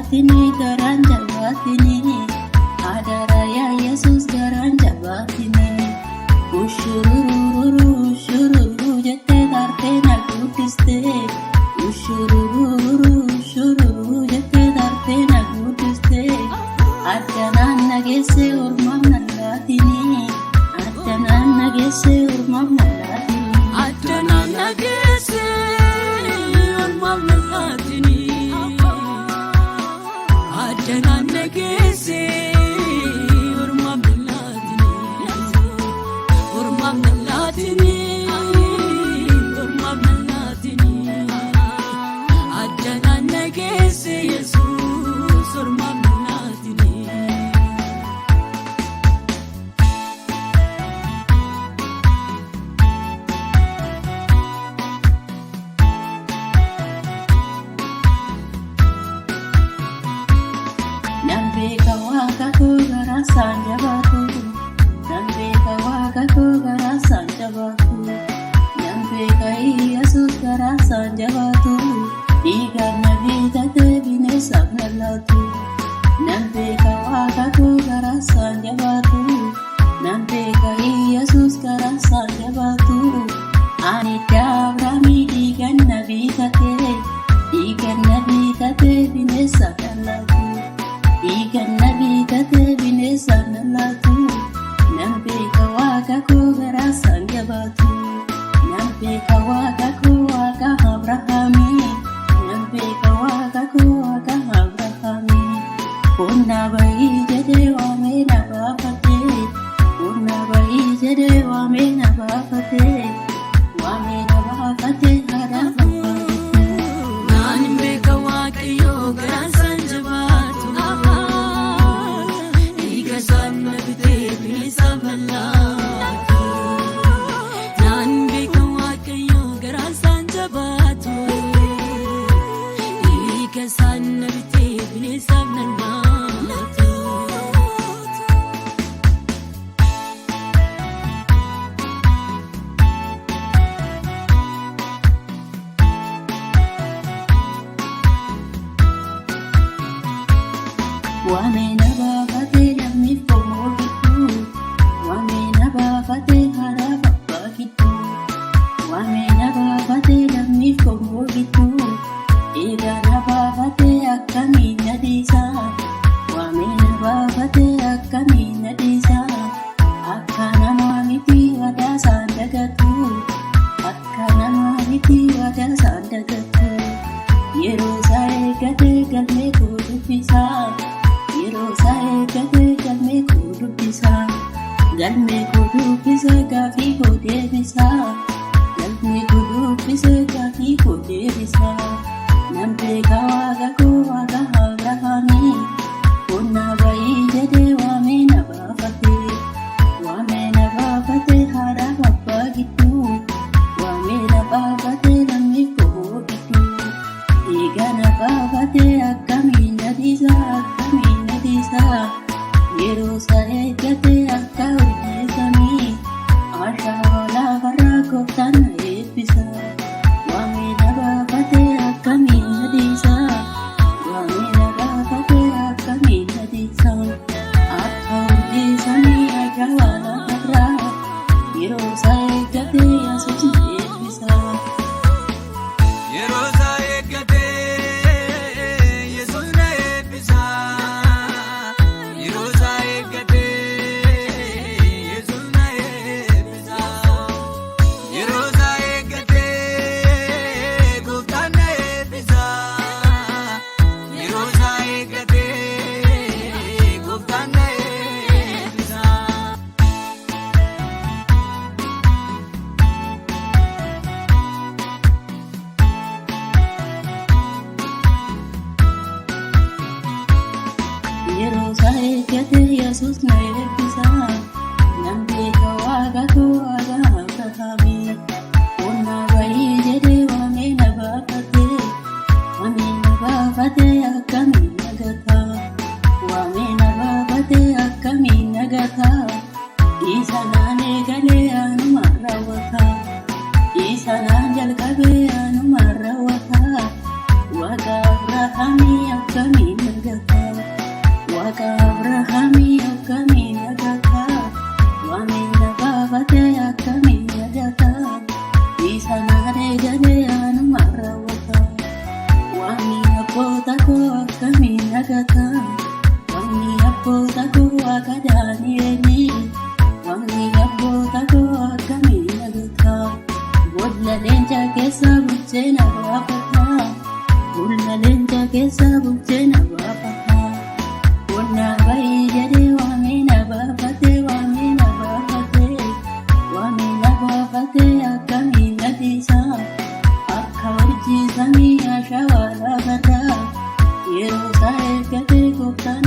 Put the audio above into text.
jabaatini garaan jabaatini adara yaa Yesuus garaan jabaatini ushururu ushururu jettee tartee na guddiste ushururu ushururu jettee tartee na guddiste addanaan nageesse ormaaf nallaatini addanaan nageesse ormaaf nallaatini addanaan nageesse ormaaf nallaatini addanaan nageesse ormaaf nallaatini ormaaf nallaatini ormaaf nallaatini addanaan nageesse Yesuus ormaaf nallaatini. Nambeka waka kogara sanja batu, nambeka waka kogara sanja batu, nambeka Yesus gara sanja batu, diga nabi tate bine sabna latu, nambeka waka kogara sanja batu, nambeka Yesus gara sanja batu, anita Abrahami diga nabi tate bine sabna latu. Ikan nabi tate binesa nalatu, nampe kawaga ko garasan jabatu, nampe kawaga ko waga Abrahami, nampe kawaga ko waga Abrahami. Kona bai jade wa me na bafate, kona bai jade wa me na bafate, wa me na bafate hara bafate. Nampe kawaga yo garasan jabatu. Wamena bafate lammi fomo gitu, wamena bafate hara bapa gitu, wamena bafate lammi fomo gitu, egana bafate akkamina disa, wamena bafate akkamina disa, akkana mamiti wada sandagatu, akkana mamiti wada sandagatu, yerosa egate galme kudupisa. Yerosae gate galme kudupisa gafi kodebisa galme kudupisa gafi kodebisa nampe kawaga ko waga Abrahami kona bai jade wamena bafate hara bapa gitu wamena bafate lammi koho gitu igana bafate akkamina disa Yerosae gate akka urjesami asha wala barra koftan ebbisa wamena bafate akkamina disa wamena bafate akkamina disa akka urjesami asha wala barra Yerosae gate Yesus ebbisa Yerosae gate Yesus na ebbisa Yerosae gate Yesus na ebbisa nampe kawaga ko waga Abrahami kona bai jade wamena bafate akkamina gata wamena bafate akkamina gata isanane gale anu marawata isanan jalkabe anu marawata waga Abrahami akkamina nagata Waka Abrahami akkami nagata Wami nabafate akkami nagata Isa nare gade anuma rawata Wami abbota ko akkami nagata Wami abbota ko akadanieni Wami abbota ko akkami nagata Bolla lencha kesa buchena bafata Bolla lencha kesa buchena bafata Wonna bai jade wamina bafate wamina bafate Wamina bafate akkami natisa Akka warji samii ashawala gata Yeroo saa eeggate gooftaan